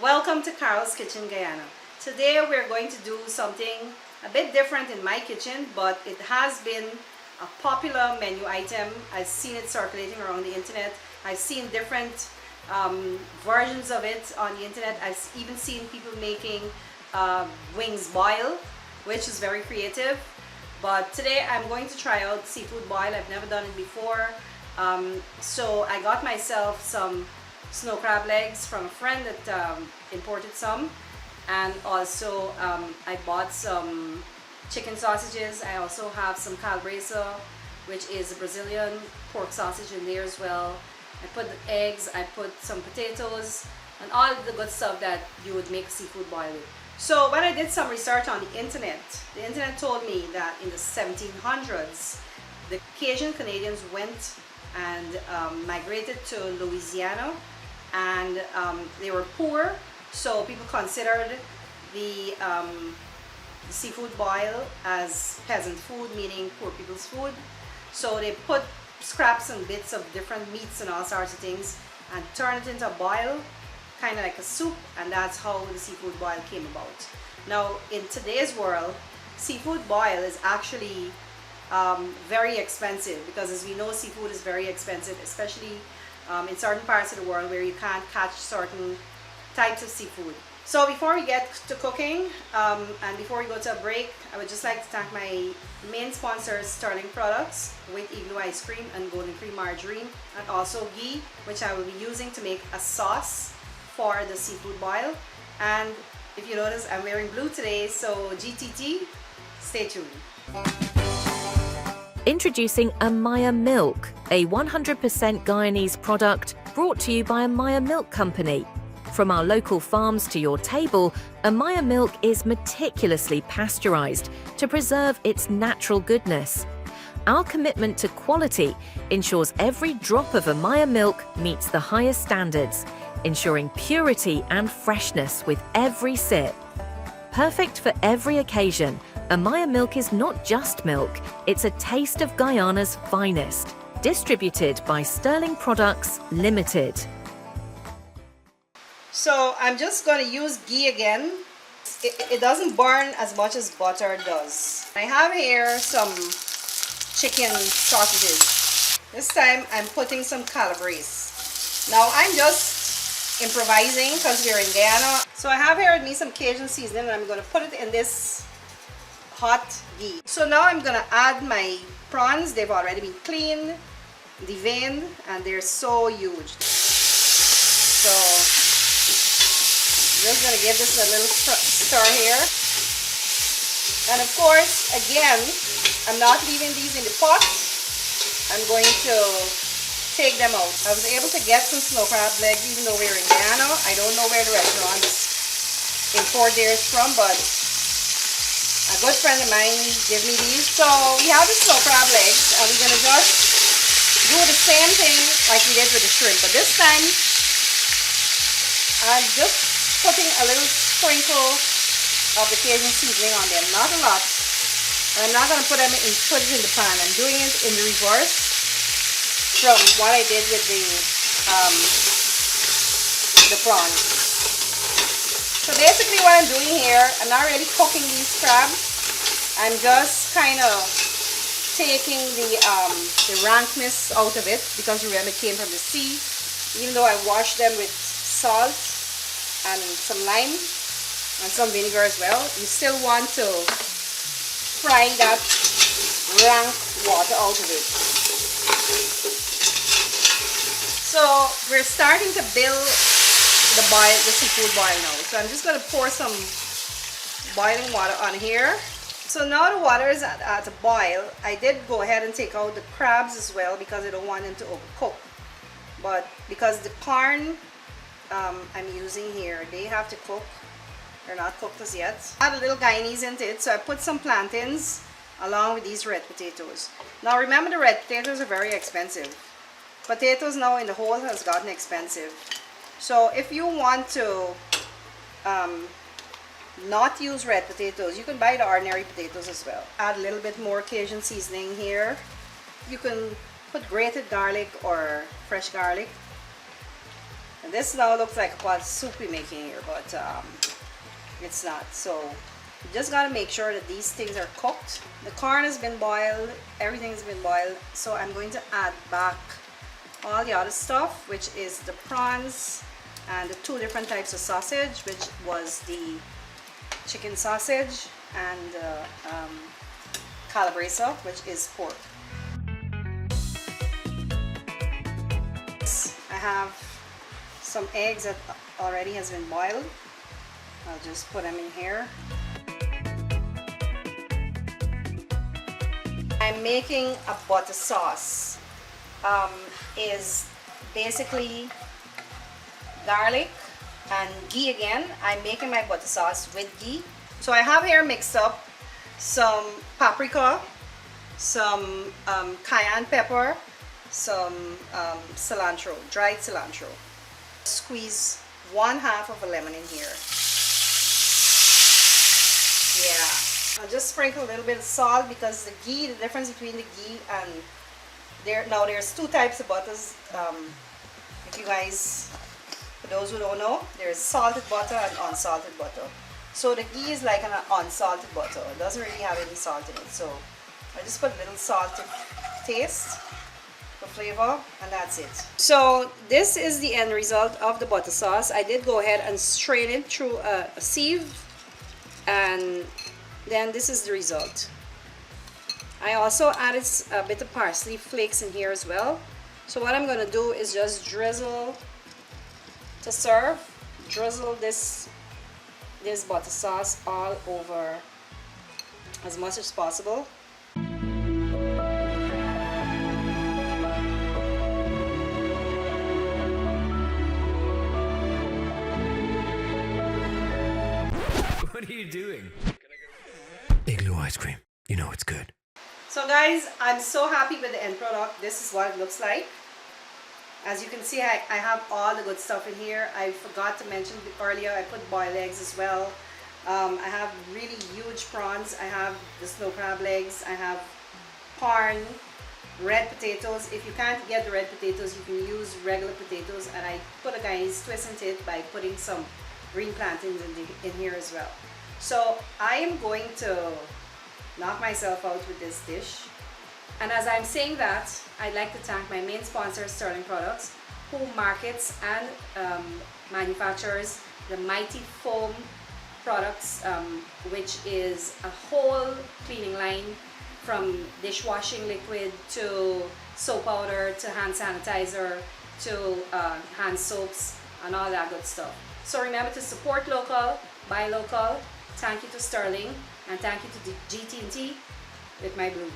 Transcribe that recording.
Welcome to Carol's Kitchen Guyana. Today we're going to do something a bit different in my kitchen, but it has been a popular menu item. I've seen it circulating around the internet. I've seen different versions of it on the internet. I've even seen people making wings boil, which is very creative. But today I'm going to try out seafood boil. I've never done it before. So I got myself some snow crab legs from a friend that imported some, and also I bought some chicken sausages. I also have some calabresa, which is a Brazilian pork sausage, in there as well. I put the eggs, I put some potatoes, and all the good stuff that you would make seafood boil with. So when I did some research on the internet told me that in the 1700s, the Cajun Canadians went and migrated to Louisiana, and they were poor, so people considered the seafood boil as peasant food, meaning poor people's food. So they put scraps and bits of different meats and all sorts of things and turned it into a boil, kind of like a soup, and that's how the seafood boil came about. Now in today's world, seafood boil is actually very expensive, because as we know, seafood is very expensive, especially in certain parts of the world where you can't catch certain types of seafood. So before we get to cooking and before we go to a break, I would just like to thank my main sponsors, Sterling Products with Igloo Ice Cream and Golden Cream Margarine, and also ghee, which I will be using to make a sauce for the seafood boil. And if you notice, I'm wearing blue today, so GTT, stay tuned. Introducing Amaya Milk, a 100% Guyanese product brought to you by Amaya Milk Company. From our local farms to your table, Amaya Milk is meticulously pasteurized to preserve its natural goodness. Our commitment to quality ensures every drop of Amaya Milk meets the highest standards, ensuring purity and freshness with every sip. Perfect for every occasion, Amaya Milk is not just milk, it's a taste of Guyana's finest. Distributed by Sterling Products Limited. So I'm just going to use ghee again. It doesn't burn as much as butter does. I have here some chicken sausages. This time I'm putting some calabrese. Now I'm just improvising because we're in Guyana. So I have here with me some Cajun seasoning, and I'm going to put it in this hot ghee. So now I'm going to add my prawns. They've already been cleaned, deveined, and they're so huge. So I'm just going to give this a little stir here. And of course, again, I'm not leaving these in the pot. I'm going to take them out. I was able to get some snow crab legs even though we're in Guyana. I don't know where the restaurants import theirs from, but a good friend of mine gave me these. So we have the snow crab legs, and we're going to just do the same thing like we did with the shrimp. But this time, I'm just putting a little sprinkle of the Cajun seasoning on them. Not a lot. And I'm not going to put it in the pan. I'm doing it in the reverse from what I did with the prawns. So basically what I'm doing here, I'm not really cooking these crabs. I'm just kind of taking the rankness out of it, because remember it came from the sea. Even though I washed them with salt and some lime and some vinegar as well, you still want to fry that rank water out of it. So we're starting to build the seafood boil now. So I'm just going to pour some boiling water on here. So now the water is at a boil. I did go ahead and take out the crabs as well, because I don't want them to overcook. But because the corn I'm using here, they have to cook. They're not cooked as yet. Add a little Guyanese into it, so I put some plantains along with these red potatoes. Now remember, the red potatoes are very expensive. Potatoes now in the whole has gotten expensive. So if you want to not use red potatoes, you can buy the ordinary potatoes as well. Add a little bit more Cajun seasoning here. You can put grated garlic or fresh garlic. And this now looks like a pot of soup we're making here, but it's not. So you just gotta make sure that these things are cooked. The corn has been boiled, everything has been boiled. So I'm going to add back all the other stuff, which is the prawns and the 2 different types of sausage, which was the chicken sausage and calabresa, which is pork. I have some eggs that already has been boiled. I'll just put them in here. I'm making a butter sauce. Is basically garlic and ghee again. I'm making my butter sauce with ghee. So I have here mixed up some paprika, some cayenne pepper, some cilantro, dried cilantro. Squeeze 1/2 of a lemon in here. Yeah, I'll just sprinkle a little bit of salt because the ghee, the difference between the ghee and there's 2 types of butters. If you guys, for those who don't know, there's salted butter and unsalted butter. So the ghee is like an unsalted butter. It doesn't really have any salt in it. So I just put a little salt to taste for flavor, and that's it. So this is the end result of the butter sauce. I did go ahead and strain it through a sieve, and then this is the result. I also added a bit of parsley flakes in here as well. So what I'm going to do is just drizzle to serve, drizzle this butter sauce all over as much as possible. What are you doing? Igloo ice cream. You know it's good. So guys, I'm so happy with the end product. This is what it looks like. As you can see, I have all the good stuff in here. I forgot to mention earlier, I put boiled eggs as well. I have really huge prawns. I have the snow crab legs. I have corn, red potatoes. If you can't get the red potatoes, you can use regular potatoes. And I put a guy's twist into it by putting some green plantains in here as well. So I am going to knock myself out with this dish. And as I'm saying that, I'd like to thank my main sponsor, Sterling Products, who markets and manufactures the Mighty Foam products, which is a whole cleaning line from dishwashing liquid to soap powder to hand sanitizer to hand soaps and all that good stuff. So remember to support local, buy local. Thank you to Sterling, and thank you to GTT with my blue.